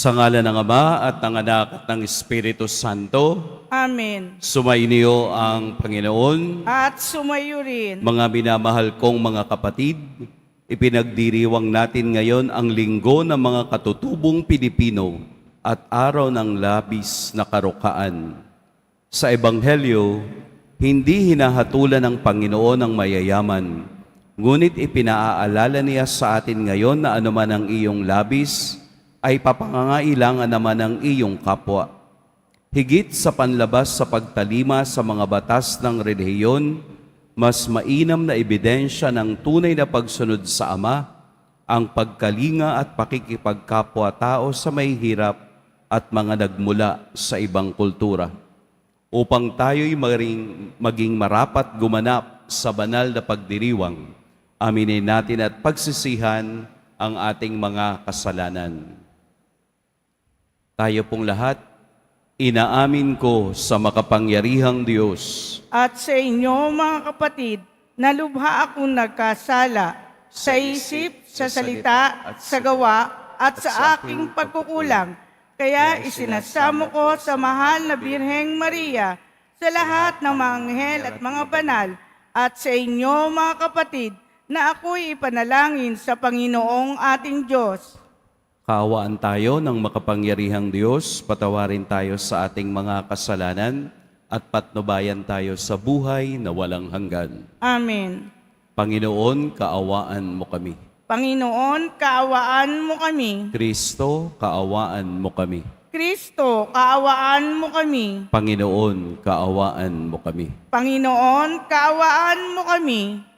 Sa ngalan ng Ama at ng Anak at ng Espiritu Santo. Amen. Sumainyo ang Panginoon. At sumayo rin. Mga minamahal kong mga kapatid, ipinagdiriwang natin ngayon ang linggo ng mga katutubong Pilipino at araw ng labis na karukaan. Sa Ebanghelyo, hindi hinahatulan ng Panginoon ang mayayaman, ngunit ipinaaalala niya sa atin ngayon na anuman ang iyong labis, ay papangangailangan naman ng iyong kapwa. Higit sa panlabas sa pagtalima sa mga batas ng relihiyon, mas mainam na ebidensya ng tunay na pagsunod sa Ama, ang pagkalinga at pakikipagkapwa-tao sa may hirap at mga nagmula sa ibang kultura. Upang tayo'y maging marapat gumanap sa banal na pagdiriwang, aminin natin at pagsisihan ang ating mga kasalanan. Tayo pong lahat, inaamin ko sa makapangyarihang Diyos At sa inyo, mga kapatid, na lubha akong nagkasala sa isip, sa salita, at sa gawa, at sa aking pagkukulang. Kaya isinasamo ko sa mahal na Birheng Maria, sa lahat ng mga anghel at mga banal, at sa inyo, mga kapatid, na ako'y ipanalangin sa Panginoong ating Diyos. Kaawaan tayo ng makapangyarihang Diyos, patawarin tayo sa ating mga kasalanan, at patnubayan tayo sa buhay na walang hanggan. Amen. Panginoon, kaawaan mo kami. Panginoon, kaawaan mo kami. Kristo, kaawaan mo kami. Kristo, kaawaan mo kami. Panginoon, kaawaan mo kami. Panginoon, kaawaan mo kami.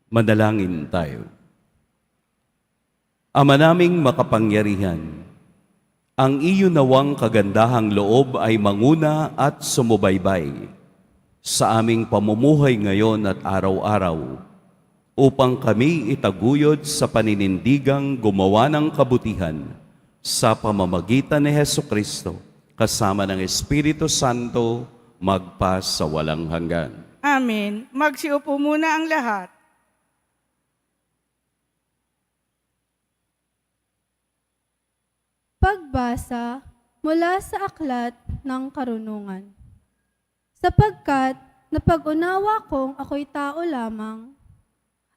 Manalangin tayo. Ama naming makapangyarihan, ang iyo nawang kagandahang loob ay manguna at sumubaybay sa aming pamumuhay ngayon at araw-araw upang kami itaguyod sa paninindigang gumawa ng kabutihan sa pamamagitan ni Hesukristo kasama ng Espiritu Santo magpa sa walang hanggan. Amen. Magsiupo muna ang lahat. Pagbasa mula sa Aklat ng Karunungan. Sapagkat napag-unawa kong ako'y tao lamang,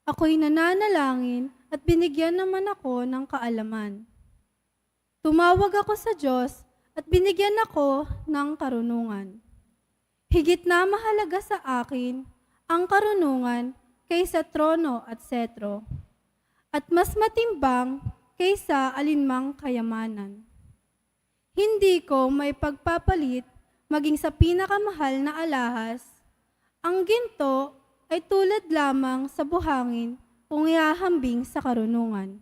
ako'y nananalangin at binigyan naman ako ng kaalaman. Tumawag ako sa Diyos at binigyan ako ng karunungan. Higit na mahalaga sa akin ang karunungan kaysa trono at setro, at mas matimbang kaysa alinmang kayamanan. Hindi ko may pagpapalit maging sa pinakamahal na alahas. Ang ginto ay tulad lamang sa buhangin kung ihahambing sa karunungan.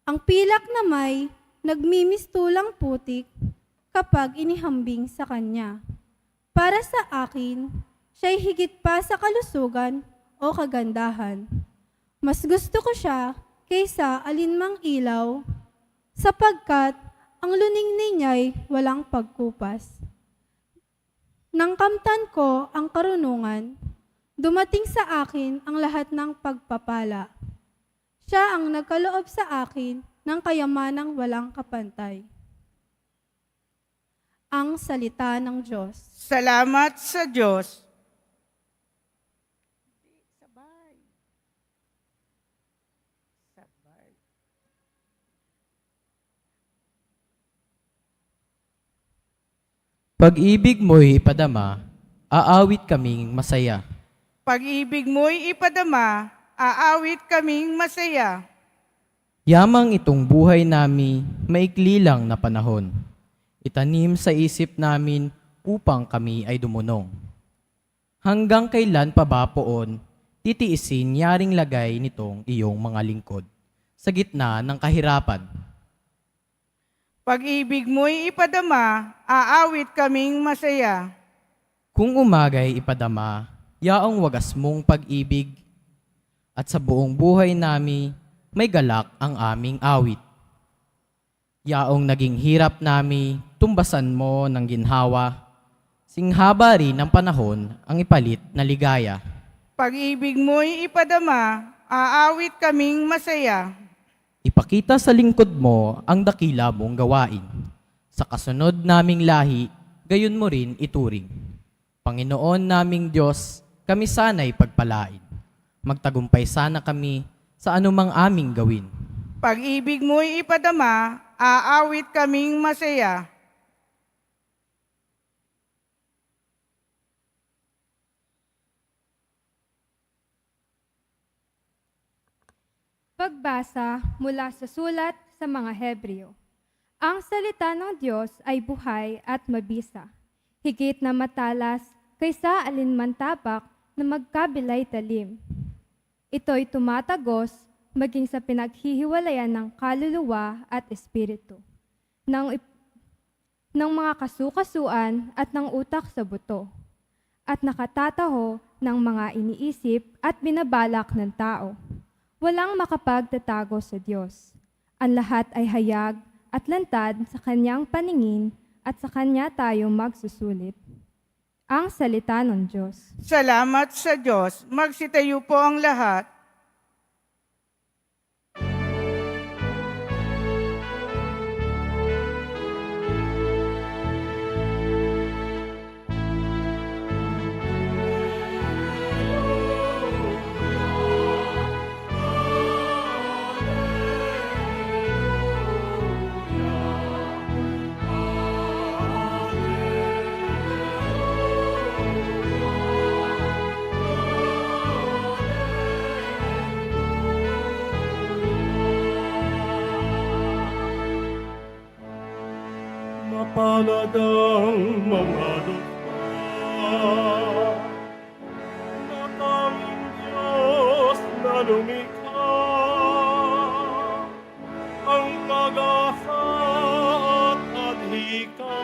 Ang pilak na may nagmimistulang putik kapag inihambing sa kanya. Para sa akin, siya'y higit pa sa kalusugan o kagandahan. Mas gusto ko siya kaysa alinmang ilaw, sapagkat ang luningning niya'y walang pagkupas. Nang kamtan ko ang karunungan, dumating sa akin ang lahat ng pagpapala. Siya ang nagkaloob sa akin ng kayamanang walang kapantay. Ang salita ng Diyos. Salamat sa Diyos. Pag-ibig mo'y ipadama, aawit kaming masaya. Pag-ibig mo'y ipadama, aawit kaming masaya. Yamang itong buhay nami, maikli lang na panahon. Itanim sa isip namin upang kami ay dumunong. Hanggang kailan pa ba poon, titiisin yaring lagay nitong iyong mga lingkod sa gitna ng kahirapan. Pag-ibig mo'y ipadama, aawit kaming masaya. Kung umagay ipadama, yaong wagas mong pag-ibig, at sa buong buhay nami, may galak ang aming awit. Yaong naging hirap nami, tumbasan mo ng ginhawa, singhaba rin ng panahon ang ipalit na ligaya. Pag-ibig mo'y ipadama, aawit kaming masaya. Ipakita sa lingkod mo ang dakila mong gawain. Sa kasunod naming lahi, gayon mo rin ituring. Panginoon naming Diyos, kami sana'y pagpalain. Magtagumpay sana kami sa anumang aming gawin. Pag-ibig mo'y ipadama, aawit kaming masaya. Pagbasa mula sa sulat sa mga Hebreo. Ang salita ng Diyos ay buhay at mabisa, higit na matalas kaysa alinman tapak na magkabilay talim. Ito'y tumatagos maging sa pinaghihiwalayan ng kaluluwa at espiritu, ng mga kasukasuan at ng utak sa buto, at nakatataho ng mga iniisip at binabalak ng tao. Walang makapagtatago sa Diyos. Ang lahat ay hayag at lantad sa Kanyang paningin at sa Kanya tayo magsusulit. Ang salita ng Diyos. Salamat sa Diyos. Magsitayo po ang lahat. Mapalad ang mga lupa na tanging Diyos na lumikha, ang pag-asa at adhika.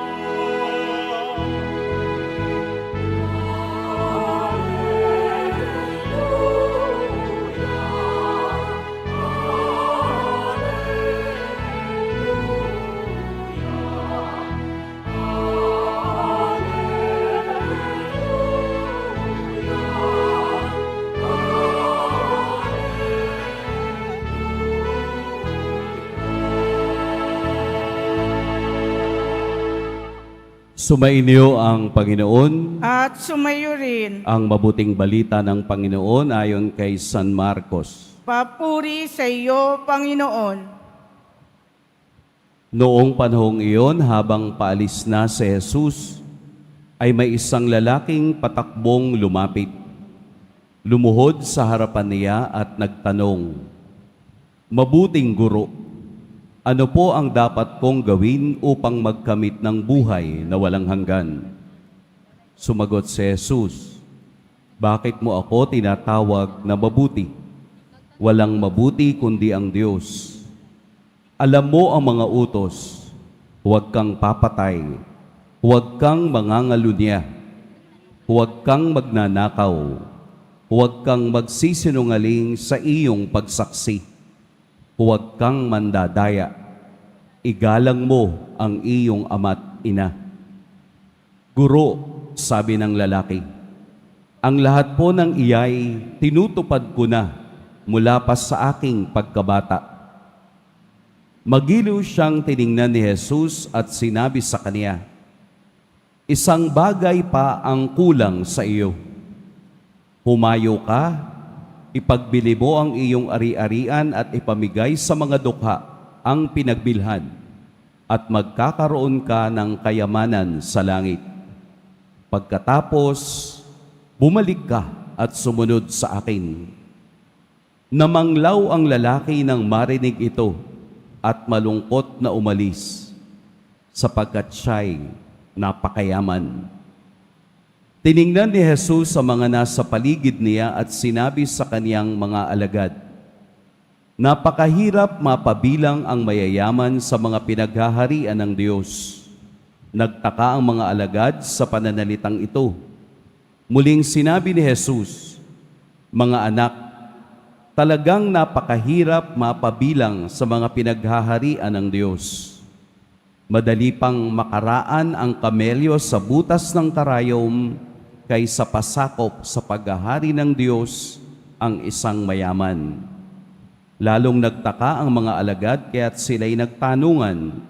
Sumainyo ang Panginoon. At sumayo rin. Ang mabuting balita ng Panginoon ayon kay San Marcos. Papuri sa iyo, Panginoon. Noong panahong iyon, habang paalis na si Jesus, ay may isang lalaking patakbong lumapit. Lumuhod sa harapan niya at nagtanong, "Mabuting guro, ano po ang dapat kong gawin upang magkamit ng buhay na walang hanggan?" Sumagot si Jesus, "Bakit mo ako tinatawag na mabuti? Walang mabuti kundi ang Diyos. Alam mo ang mga utos, huwag kang papatay, huwag kang mangangalunya, huwag kang magnanakaw, huwag kang magsisinungaling sa iyong pagsaksi, huwag kang mandadaya, igalang mo ang iyong ama't ina." "Guro," sabi ng lalaki, "ang lahat po ng iyay tinutupad ko na mula pa sa aking pagkabata." Magiliw siyang tiningnan ni Jesus at sinabi sa kaniya, "Isang bagay pa ang kulang sa iyo. Humayo ka, ipagbili mo ang iyong ari-arian at ipamigay sa mga dukha ang pinagbilhan, at magkakaroon ka ng kayamanan sa langit. Pagkatapos, bumalik ka at sumunod sa akin." Namanglaw ang lalaki nang marinig ito at malungkot na umalis, sapagkat siya'y napakayaman. Tiningnan ni Jesus sa mga nasa paligid niya at sinabi sa kaniyang mga alagad, "Napakahirap mapabilang ang mayayaman sa mga pinaghaharian ng Diyos." Nagtaka ang mga alagad sa pananalitang ito. Muling sinabi ni Jesus, "Mga anak, talagang napakahirap mapabilang sa mga pinaghaharian ng Diyos. Madali pang makaraan ang kamelyo sa butas ng karayom kaysa pasakop sa paghahari ng Diyos ang isang mayaman." Lalong nagtaka ang mga alagad kaya't sila'y nagtanungan,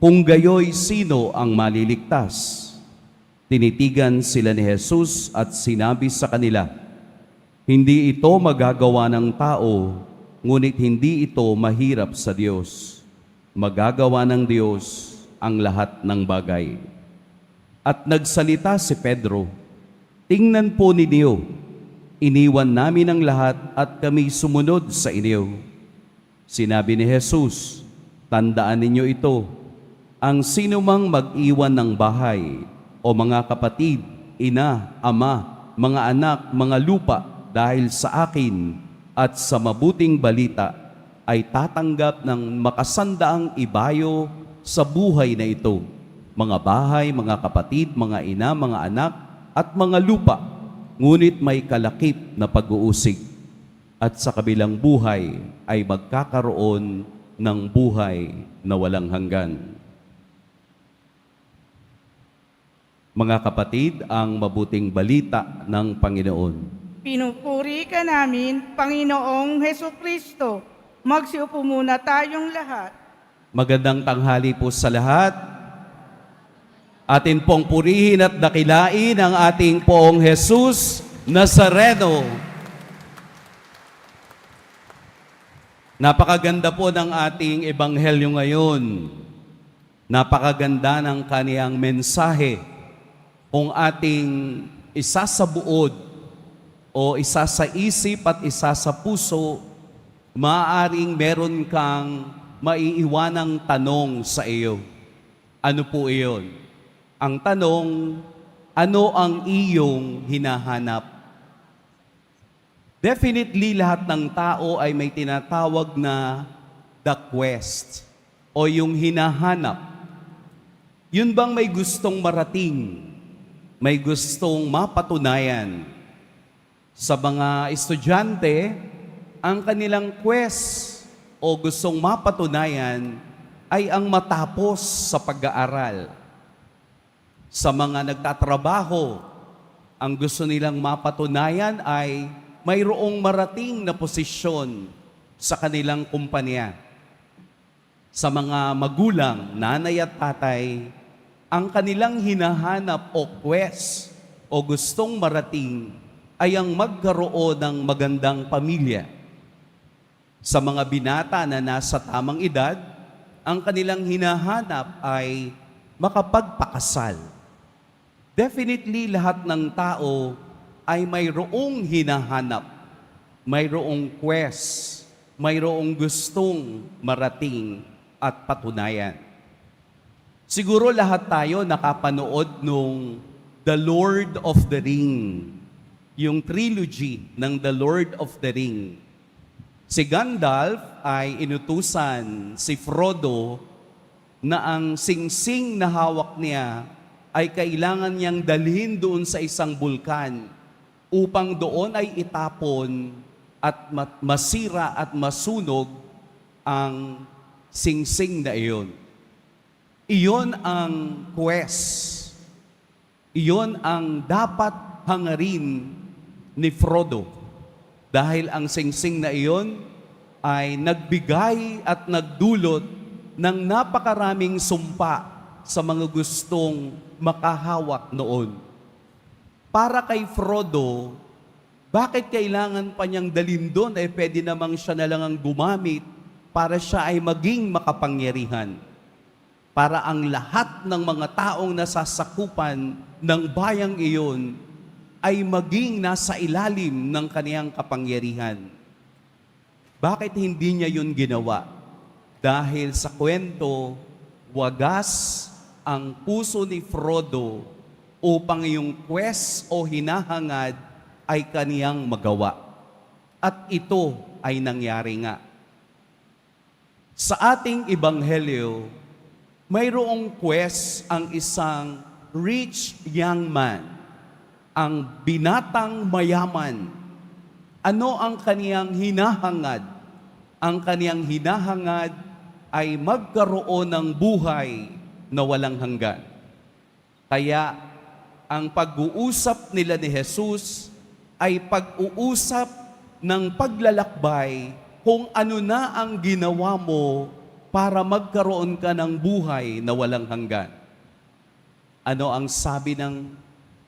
kung gayoy sino ang maliligtas? Tinitigan sila ni Jesus at sinabi sa kanila, "Hindi ito magagawa ng tao, ngunit hindi ito mahirap sa Diyos. Magagawa ng Diyos ang lahat ng bagay." At nagsalita si Pedro, "Tingnan po ninyo, iniwan namin ang lahat at kami sumunod sa inyo." Sinabi ni Jesus, "Tandaan ninyo ito, ang sinumang mag-iwan ng bahay o mga kapatid, ina, ama, mga anak, mga lupa, dahil sa akin at sa mabuting balita, ay tatanggap ng makasandaang ibayo sa buhay na ito. Mga bahay, mga kapatid, mga ina, mga anak, at mga lupa, ngunit may kalakip na pag-uusig. At sa kabilang buhay ay magkakaroon ng buhay na walang hanggan." Mga kapatid, ang mabuting balita ng Panginoon. Pinupuri ka namin, Panginoong Hesukristo. Magsiupo muna tayong lahat. Magandang tanghali po sa lahat. Atin pong purihin at dakilain ang ating poong Jesus Nazareno. Napakaganda po ng ating ebanghelyo ngayon. Napakaganda ng kaniyang mensahe. Kung ating isasabuod o isa sa isip at isa sa puso, maaaring meron kang maiiwanang tanong sa iyo. Ano po iyon? Ang tanong, ano ang iyong hinahanap? Definitely lahat ng tao ay may tinatawag na the quest o yung hinahanap. Yun bang may gustong marating, may gustong mapatunayan? Sa mga estudyante, ang kanilang quest o gustong mapatunayan ay ang matapos sa pag-aaral. Sa mga nagtatrabaho, ang gusto nilang mapatunayan ay mayroong marating na posisyon sa kanilang kumpanya. Sa mga magulang, nanay at tatay, ang kanilang hinahanap o quest o gustong marating ay ang magkaroon ng magandang pamilya. Sa mga binata na nasa tamang edad, ang kanilang hinahanap ay makapagpakasal. Definitely lahat ng tao ay mayroong hinahanap, mayroong quest, mayroong gustong marating at patunayan. Siguro lahat tayo nakapanood nung The Lord of the Ring, yung trilogy ng The Lord of the Ring. Si Gandalf ay inutusan si Frodo na ang singsing na hawak niya ay kailangan niyang dalhin doon sa isang bulkan upang doon ay itapon at masira at masunog ang singsing na iyon. Iyon ang quest. Iyon ang dapat hangarin ni Frodo. Dahil ang singsing na iyon ay nagbigay at nagdulot ng napakaraming sumpa sa mga gustong makahawak noon. Para kay Frodo, bakit kailangan pa niyang dalhin doon? Pwede namang siya na lang ang gumamit para siya ay maging makapangyarihan. Para ang lahat ng mga taong nasasakupan ng bayang iyon ay maging nasa ilalim ng kaniyang kapangyarihan. Bakit hindi niya yun ginawa? Dahil sa kwento, wagas ang puso ni Frodo upang yung quest o hinahangad ay kaniyang magawa. At ito ay nangyari nga. Sa ating ebanghelyo, mayroong quest ang isang rich young man, ang binatang mayaman. Ano ang kaniyang hinahangad? Ang kaniyang hinahangad ay magkaroon ng buhay na walang hanggan. Kaya ang pag-uusap nila ni Jesus ay pag-uusap ng paglalakbay kung ano na ang ginawa mo para magkaroon ka ng buhay na walang hanggan. Ano ang sabi ng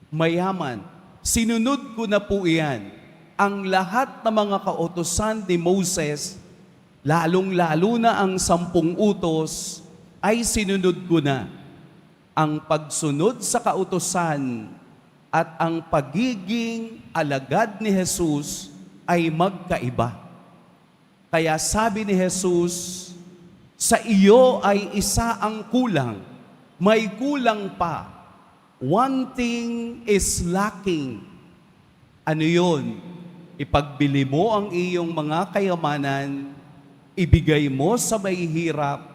mayaman? Sinunod ko na po iyan. Ang lahat ng mga kautusan ni Moses, lalong-lalo na ang 10 utos, ay sinunod ko na. Ang pagsunod sa kautusan at ang pagiging alagad ni Jesus ay magkaiba. Kaya sabi ni Jesus, sa iyo ay isa ang kulang, may kulang pa. One thing is lacking. Ano yun? Ipagbili mo ang iyong mga kayamanan, ibigay mo sa may hirap,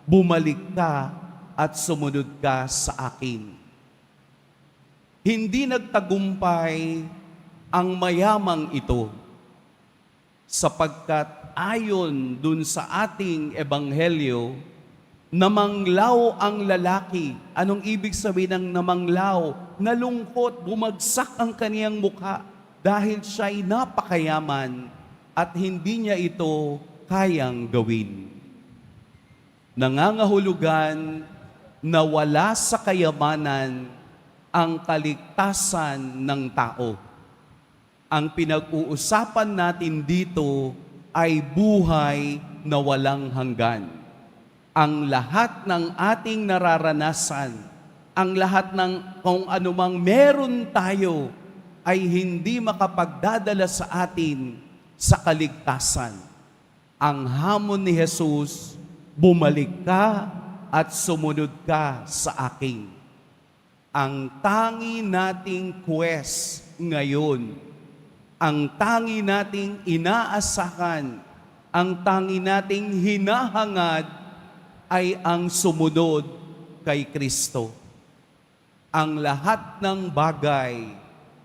bumalik ka at sumunod ka sa akin. Hindi nagtagumpay ang mayamang ito sapagkat ayon dun sa ating ebanghelyo, namanglaw ang lalaki. Anong ibig sabihin ng namanglaw? Nalungkot, bumagsak ang kaniyang mukha dahil siya'y napakayaman at hindi niya ito kayang gawin. Nangangahulugan na wala sa kayamanan ang kaligtasan ng tao. Ang pinag-uusapan natin dito ay buhay na walang hanggan. Ang lahat ng ating nararanasan, ang lahat ng kung anumang meron tayo ay hindi makapagdadala sa atin sa kaligtasan. Ang hamon ni Jesus, bumalik ka at sumunod ka sa akin. Ang tangi nating quest ngayon Ang tangi nating inaasahan, ang tangi nating hinahangad ay ang sumunod kay Kristo. Ang lahat ng bagay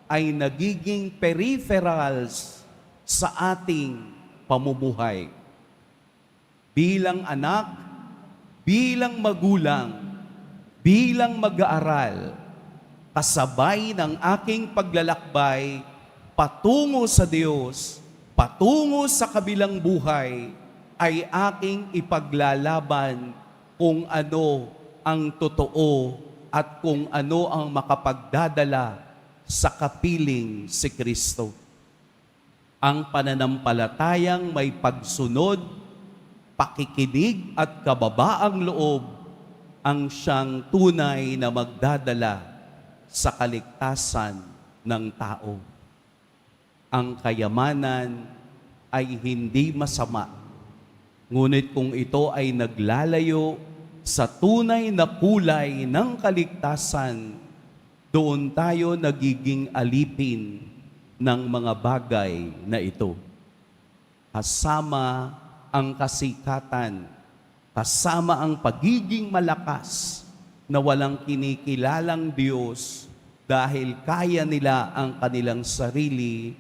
ay nagiging peripherals sa ating pamumuhay. Bilang anak, bilang magulang, bilang mag-aaral, kasabay ng aking paglalakbay patungo sa Diyos, patungo sa kabilang buhay, ay aking ipaglalaban kung ano ang totoo at kung ano ang makapagdadala sa kapiling si Kristo. Ang pananampalatayang may pagsunod, pakikinig at kababaang loob ang siyang tunay na magdadala sa kaligtasan ng tao. Ang kayamanan ay hindi masama, ngunit kung ito ay naglalayo sa tunay na kulay ng kaligtasan, doon tayo nagiging alipin ng mga bagay na ito. Kasama ang kasikatan, kasama ang pagiging malakas na walang kinikilalang Diyos dahil kaya nila ang kanilang sarili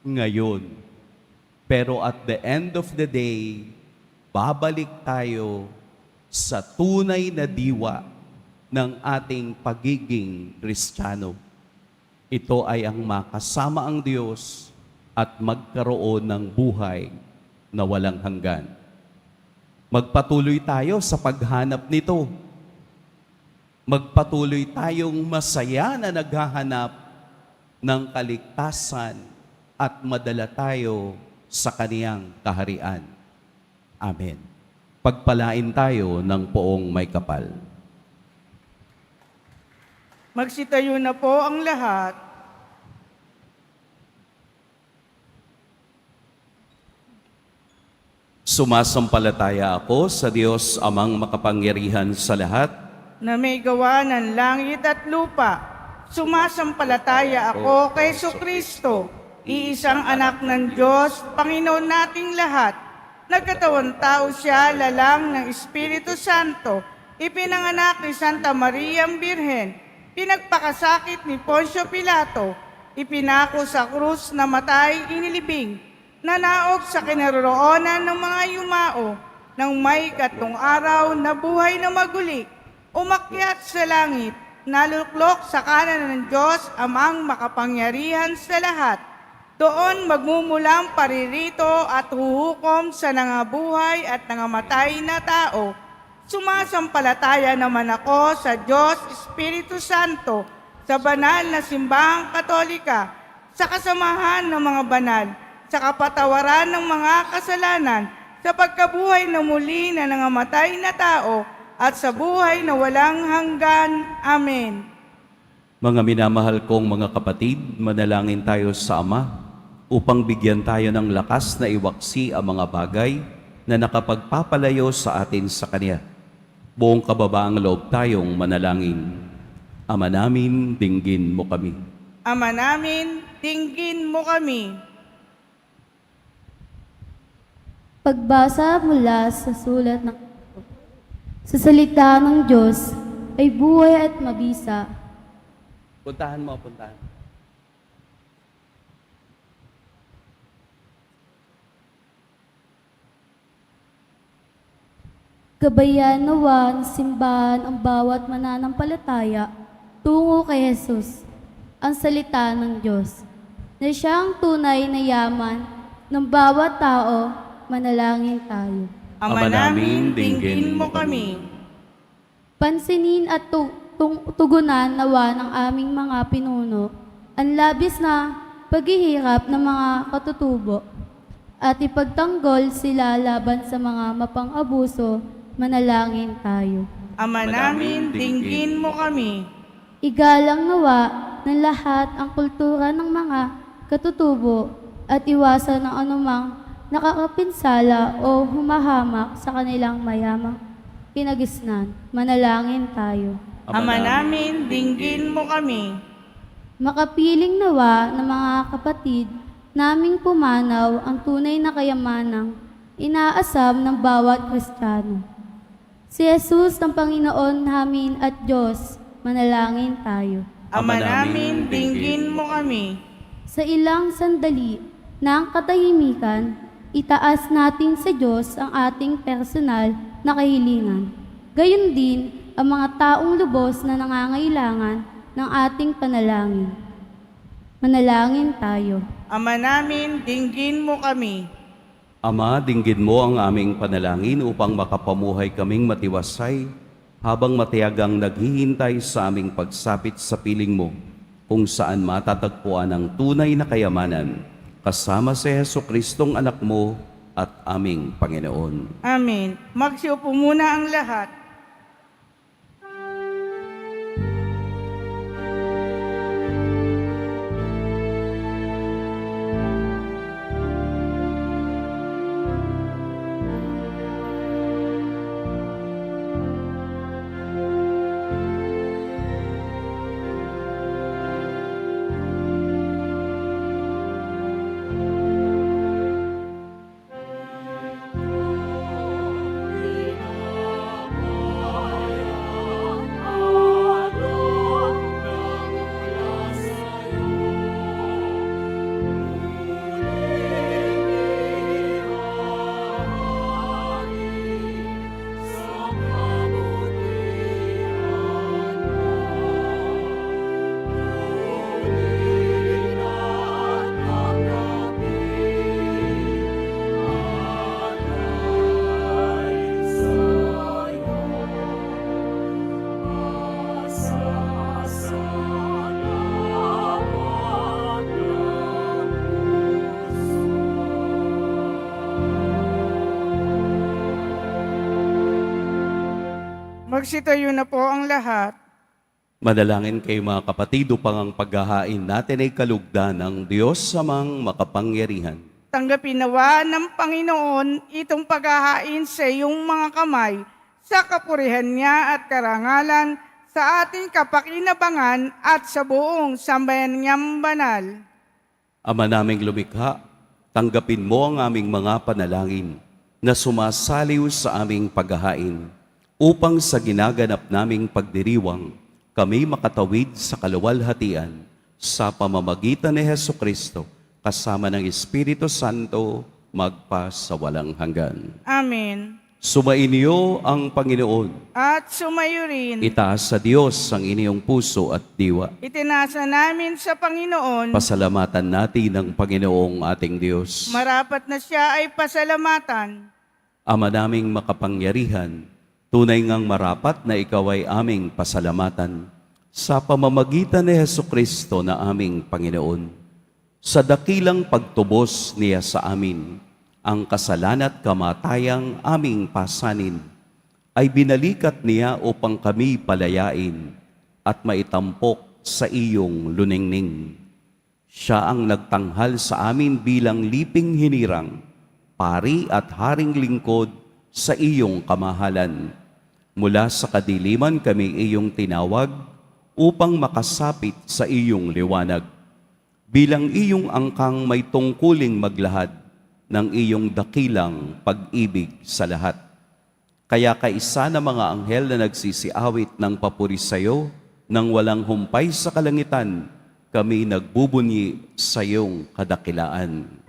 ngayon. Pero at the end of the day, babalik tayo sa tunay na diwa ng ating pagiging Kristiyano. Ito ay ang makasama ang Diyos at magkaroon ng buhay na walang hanggan. Magpatuloy tayo sa paghanap nito. Magpatuloy tayong masaya na naghahanap ng kaligtasan at madala tayo sa kaniyang kaharian. Amen. Pagpalain tayo ng poong may kapal. Magsitayo na po ang lahat. Sumasampalataya ako sa Diyos amang makapangyarihan sa lahat, Na may gawa ng langit at lupa. Sumasampalataya ako kay Kristo, iisang anak ng Diyos, Panginoon nating lahat. Nagkatawang tao siya, lalang ng Espiritu Santo, ipinanganak ni Santa Maria ang Birhen, pinagpakasakit ni Poncio Pilato, ipinako sa krus na matay, inilibing, nanaog sa kinaroroonan ng mga yumao, nang may 3 araw na buhay na maguli, umakyat sa langit, naluklok sa kanan ng Diyos amang makapangyarihan sa lahat. Doon magmumulang paririto at huhukom sa nangabuhay at nangamatay na tao. Sumasampalataya naman ako sa Diyos Espiritu Santo, sa banal na simbahang katolika, sa kasamahan ng mga banal, sa kapatawaran ng mga kasalanan, sa pagkabuhay na muli na nangamatay na tao, at sa buhay na walang hanggan. Amen. Mga minamahal kong mga kapatid, manalangin tayo sa Ama upang bigyan tayo ng lakas na iwaksi ang mga bagay na nakapagpapalayo sa atin sa Kanya. Buong kababaang loob tayong manalangin. Ama namin, dinggin mo kami. Ama namin, dinggin mo kami. Pagbasa mula sa sulat ng sa salita ng Diyos ay buhay at mabisa. Puntahan mo, puntahan. Gabayan nawa ng simbahan ang bawat mananampalataya tungo kay Jesus, ang salita ng Diyos, na siyang tunay na yaman ng bawat tao. Manalangin tayo. Ama namin, dinggin mo kami. Pansinin at tugunan nawa ng aming mga pinuno ang labis na paghihirap ng mga katutubo at ipagtanggol sila laban sa mga mapang-abuso. Manalangin tayo. Ama namin, dinggin mo kami. Igalang nawa ng lahat ang kultura ng mga katutubo at iwasan ng anumang nakakapinsala o humahamak sa kanilang mayamang kinagisnan. Manalangin tayo. Ama namin, dinggin mo kami. Makapiling nawa ng mga kapatid naming pumanaw ang tunay na kayamanang inaasam ng bawat Kristiyano. Si Jesus ng Panginoon namin at Diyos, manalangin tayo. Ama namin, dinggin mo kami. Sa ilang sandali ng katahimikan, itaas natin sa Diyos ang ating personal na kahilingan. Gayon din ang mga taong lubos na nangangailangan ng ating panalangin. Manalangin tayo. Ama namin, dinggin mo kami. Ama, dinggin mo ang aming panalangin upang makapamuhay kaming matiwasay habang matiyagang naghihintay sa aming pagsapit sa piling mo, kung saan matatagpuan ang tunay na kayamanan, kasama si Jesucristong anak mo at aming Panginoon. Amen. Magsiupo muna ang lahat. Magsitayo na po ang lahat. Manalangin kayo mga kapatid upang ang paghahain natin ay kalugdan ng Diyos samang makapangyarihan. Tanggapin nawa ng Panginoon itong paghahain sa iyong mga kamay sa kapurihan niya at karangalan sa ating kapakinabangan at sa buong sambayan niyang banal. Ama naming lumikha, tanggapin mo ang aming mga panalangin na sumasaliw sa aming paghahain upang sa ginaganap naming pagdiriwang kami makatawid sa kaluwalhatian sa pamamagitan ni Jesucristo kasama ng Espiritu Santo magpa sa walang hanggan. Amen. Sumainyo ang Panginoon. At sumayo rin. Itaas sa Diyos ang inyong puso at diwa. Itinasa namin sa Panginoon. Pasalamatan natin ang Panginoong ating Diyos. Marapat na siya ay pasalamatan. Ama naming makapangyarihan, tunay ngang marapat na ikaw ay aming pasalamatan sa pamamagitan ni Jesucristo na aming Panginoon. Sa dakilang pagtubos niya sa amin, ang kasalan at kamatayang aming pasanin, ay binalikat niya upang kami palayain at maitampok sa iyong luningning. Siya ang nagtanghal sa amin bilang liping hinirang, pari at haring lingkod sa iyong kamahalan. Mula sa kadiliman kami iyong tinawag upang makasapit sa iyong liwanag. Bilang iyong angkang may tungkuling maglahad ng iyong dakilang pag-ibig sa lahat. Kaya kaisa na mga anghel na nagsisiawit ng papuri sa iyo, nang walang humpay sa kalangitan, kami nagbubunyi sa iyong kadakilaan.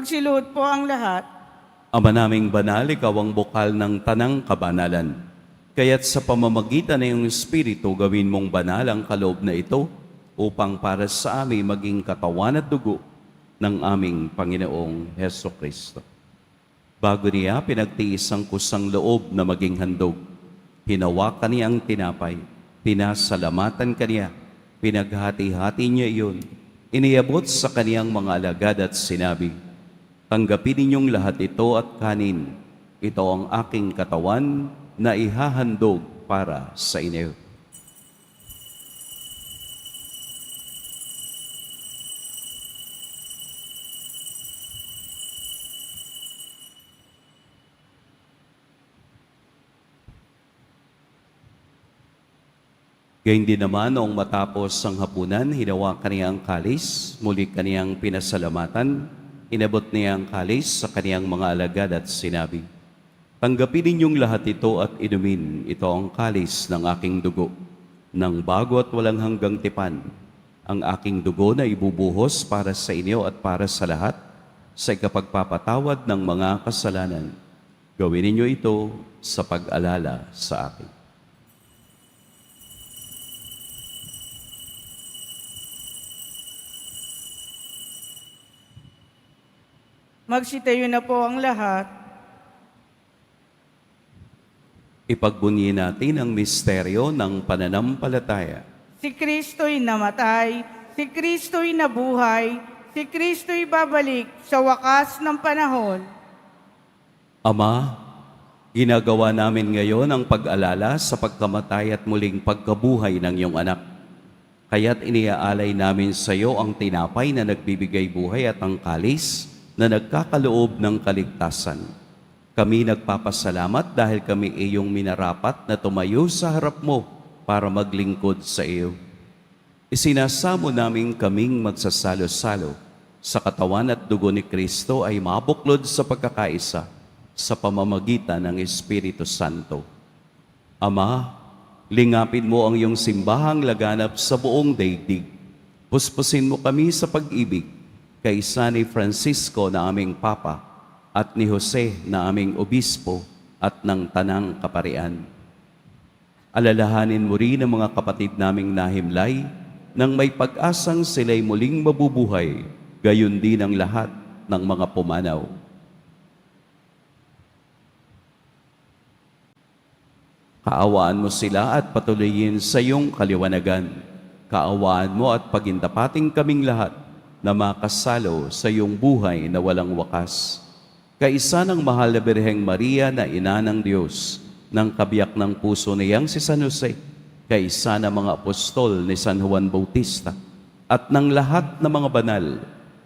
Magsiluhod po ang lahat. Ama naming banal, ikaw ang bukal ng tanang kabanalan. Kaya't sa pamamagitan ng iyong Espiritu, gawin mong banal ang kaloob na ito upang para sa amin maging katawan at dugo ng aming Panginoong Heso Kristo. Bago niya pinagtiis ang kusang loob na maging handog, hinawakan niya ang tinapay, pinasalamatan kaniya, pinaghati-hati niya iyon, iniabot sa kaniyang mga alagad at sinabi, tanggapin ninyong lahat ito at kanin. Ito ang aking katawan na ihahandog para sa inyo. Gayun din naman, noong matapos ang hapunan, hinawakan niya ang kalis, muli kaniyang pinasalamatan, inabot niya ang kalis sa kaniyang mga alagad at sinabi, tanggapin ninyong lahat ito at inumin. Ito ang kalis ng aking dugo, ng bago at walang hanggang tipan. Ang aking dugo na ibubuhos para sa inyo at para sa lahat, sa ikapagpapatawad ng mga kasalanan. Gawin ninyo ito sa pag-alala sa akin. Magsitayo na po ang lahat. Ipagbunyi natin ang misteryo ng pananampalataya. Si Kristo'y namatay, si Kristo'y nabuhay, si Kristo'y babalik sa wakas ng panahon. Ama, ginagawa namin ngayon ang pag-alala sa pagkamatay at muling pagkabuhay ng iyong anak. Kaya't iniaalay namin sa iyo ang tinapay na nagbibigay buhay at ang kalis na nagkakaloob ng kaligtasan. Kami nagpapasalamat dahil kami iyong minarapat na tumayo sa harap mo para maglingkod sa iyo. Isinasamo namin kaming magsasalo-salo sa katawan at dugo ni Kristo ay mabuklod sa pagkakaisa sa pamamagitan ng Espiritu Santo. Ama, lingapin mo ang iyong simbahang laganap sa buong daigdig. Puspusin mo kami sa pag-ibig kaysa ni Francisco na aming Papa at ni Jose na aming Obispo at ng Tanang Kaparian. Alalahanin mo rin ang mga kapatid naming nahimlay nang may pag-asang sila'y muling mabubuhay, gayon din ang lahat ng mga pumanaw. Kaawaan mo sila at patuloyin sa iyong kaliwanagan. Kaawaan mo at pagindapating kaming lahat na makasalo sa iyong buhay na walang wakas. Kaisa ng mahal na Birheng Maria na ina ng Diyos, ng kabiyak ng puso niyang si San Jose, kaisa ng mga apostol ni San Juan Bautista, at ng lahat ng mga banal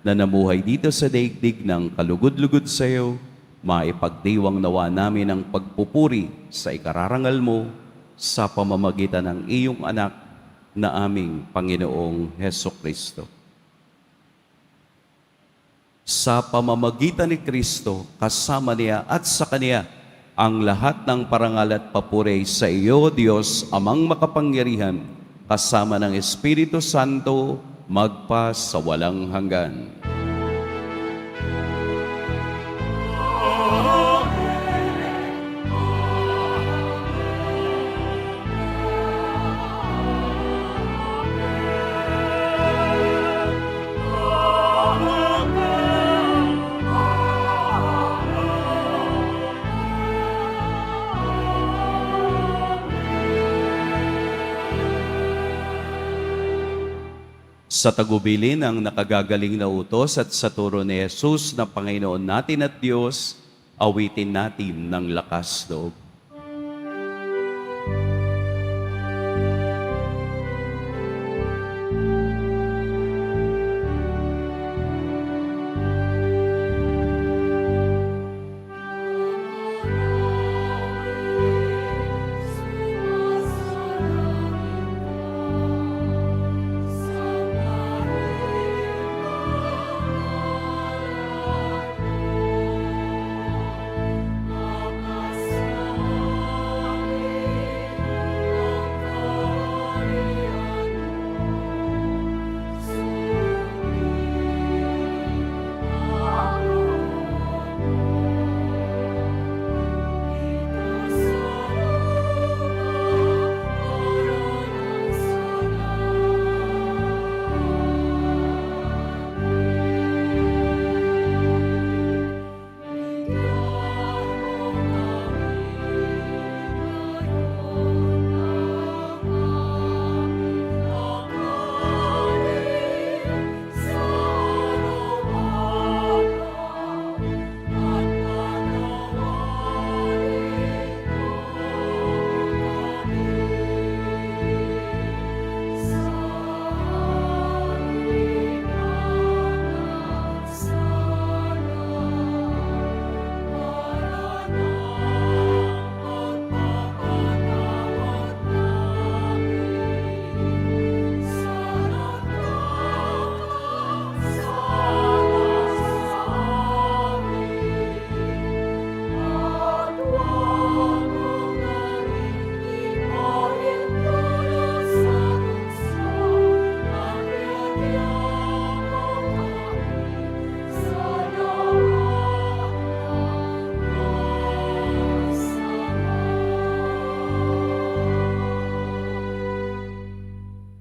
na namuhay dito sa daigdig ng kalugod-lugod sa iyo, maipagdiwang nawa namin ang pagpupuri sa ikararangal mo sa pamamagitan ng iyong anak na aming Panginoong Heso Kristo. Sa pamamagitan ni Kristo, kasama niya at sa Kaniya, ang lahat ng parangal at papuri sa iyo, Diyos, Amang makapangyarihan, kasama ng Espiritu Santo, magpa sa walang hanggan. Sa tagubilin ng nakagagaling na utos at sa turo ni Jesus na Panginoon natin at Diyos, awitin natin ng lakas loob.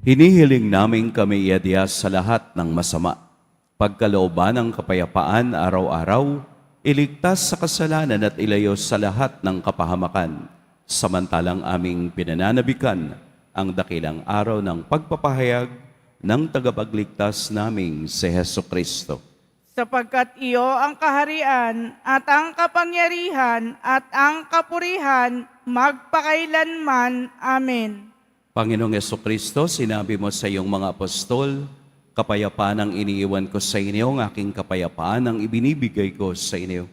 Hinihiling namin kami iadya sa lahat ng masama. Pagkalooban ng kapayapaan araw-araw, iligtas sa kasalanan at ilayo sa lahat ng kapahamakan. Samantalang aming pinananabikan ang dakilang araw ng pagpapahayag ng tagapagligtas naming si Heso Kristo. Sapagkat iyo ang kaharian at ang kapangyarihan at ang kapurihan magpakailanman. Amen. Panginoong Heso Kristo, sinabi mo sa iyong mga apostol, kapayapaan ang iniiwan ko sa inyo, ang aking kapayapaan ang ibinibigay ko sa inyo.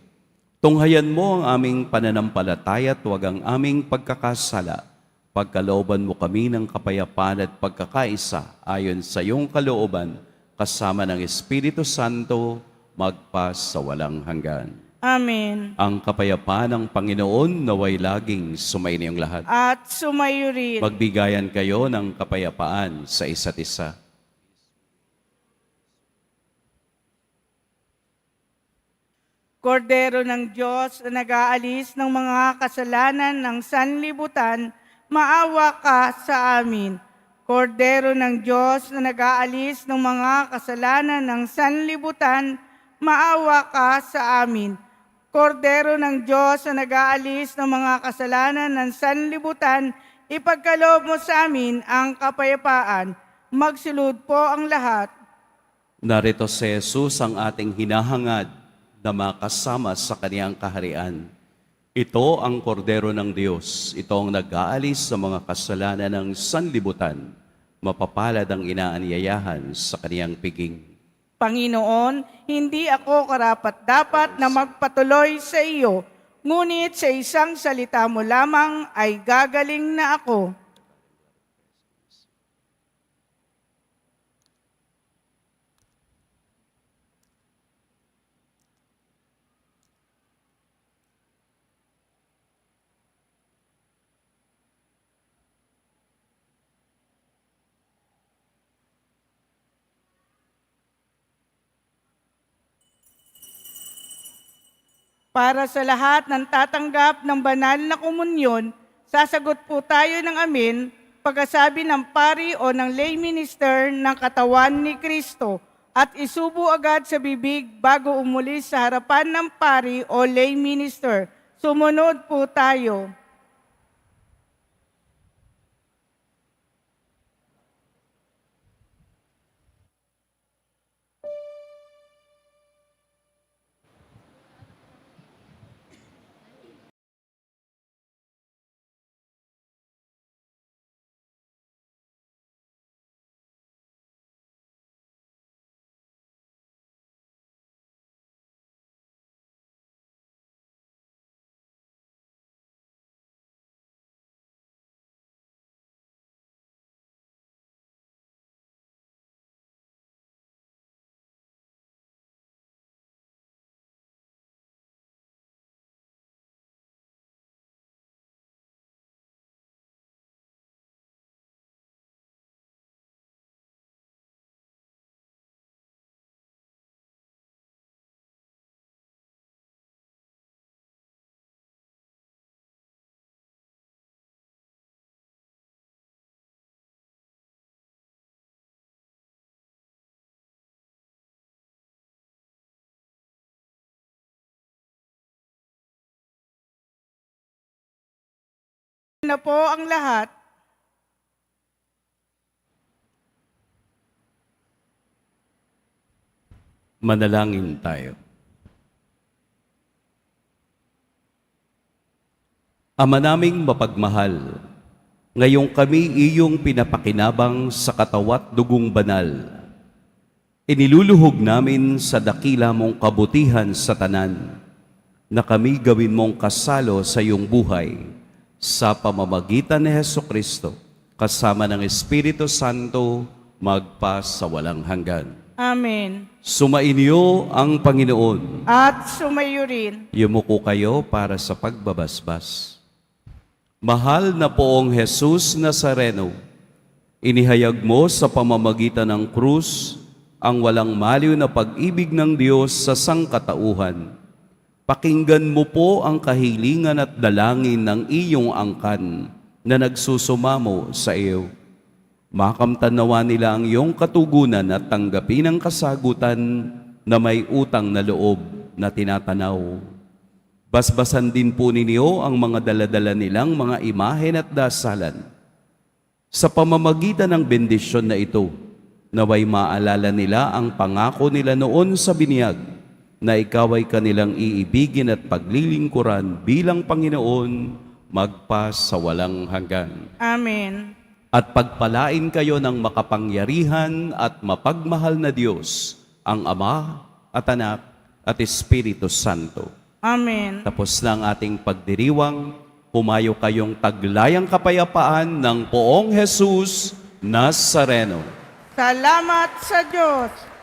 Tunghayan mo ang aming pananampalataya at huwag ang aming pagkakasala. Pagkalooban mo kami ng kapayapaan at pagkakaisa ayon sa iyong kalooban, kasama ng Espiritu Santo, magpa sa walang hanggan. Amen. Ang kapayapaan ng Panginoon naway laging sumainiyong lahat. At sumayo rin. Magbigayan kayo ng kapayapaan sa isa't isa. Kordero ng Diyos na nag-aalis ng mga kasalanan ng sanlibutan, maawa ka sa amin. Kordero ng Diyos na nag-aalis ng mga kasalanan ng sanlibutan, maawa ka sa amin. Kordero ng Diyos na nag-aalis ng mga kasalanan ng sanlibutan, ipagkaloob mo sa amin ang kapayapaan. Magsilud po ang lahat. Narito si Jesus ang ating hinahangad na makasama sa kaniyang kaharian. Ito ang kordero ng Diyos. Ito ang nag-aalis sa mga kasalanan ng sanlibutan. Mapapalad ang inaanyayahan sa kaniyang piging. Panginoon, hindi ako karapat-dapat na magpatuloy sa iyo, ngunit sa isang salita mo lamang ay gagaling na ako. Para sa lahat ng tatanggap ng banal na komunyon, sasagot po tayo ng amen pagkasabi ng pari o ng lay minister ng katawan ni Kristo at isubo agad sa bibig bago umulis sa harapan ng pari o lay minister. Sumunod po tayo. Na po ang lahat. Manalangin tayo. Ama naming mapagmahal, ngayong kami iyong pinapakinabang sa katawat dugong banal, iniluluhog namin sa dakila mong kabutihan sa tanan, na kami gawin mong kasalo sa iyong buhay, sa pamamagitan ni Heso Kristo, kasama ng Espiritu Santo, magpa sa walang hanggan. Amen. Sumainyo ang Panginoon. At sumayo rin. Yumuko kayo para sa pagbabasbas. Mahal na poong Jesus Nazareno, inihayag mo sa pamamagitan ng krus ang walang maliw na pag-ibig ng Diyos sa sangkatauhan. Pakinggan mo po ang kahilingan at dalangin ng iyong angkan na nagsusumamo sa iyo. Makamtan nawa nila ang iyong katugunan at tanggapin ang kasagutan na may utang na loob na tinatanaw. Basbasan din po ninyo ang mga daladala nilang mga imahen at dasalan. Sa pamamagitan ng bendisyon na ito, naway maalala nila ang pangako nila noon sa binyag na ikaw ay kanilang iibigin at paglilingkuran bilang Panginoon magpa sa walang hanggan. Amen. At pagpalain kayo ng makapangyarihan at mapagmahal na Diyos, ang Ama at Anak at Espiritu Santo. Amen. Tapos na ang ating pagdiriwang, humayo kayong taglayang kapayapaan ng Poong Jesus Nazareno. Salamat sa Diyos.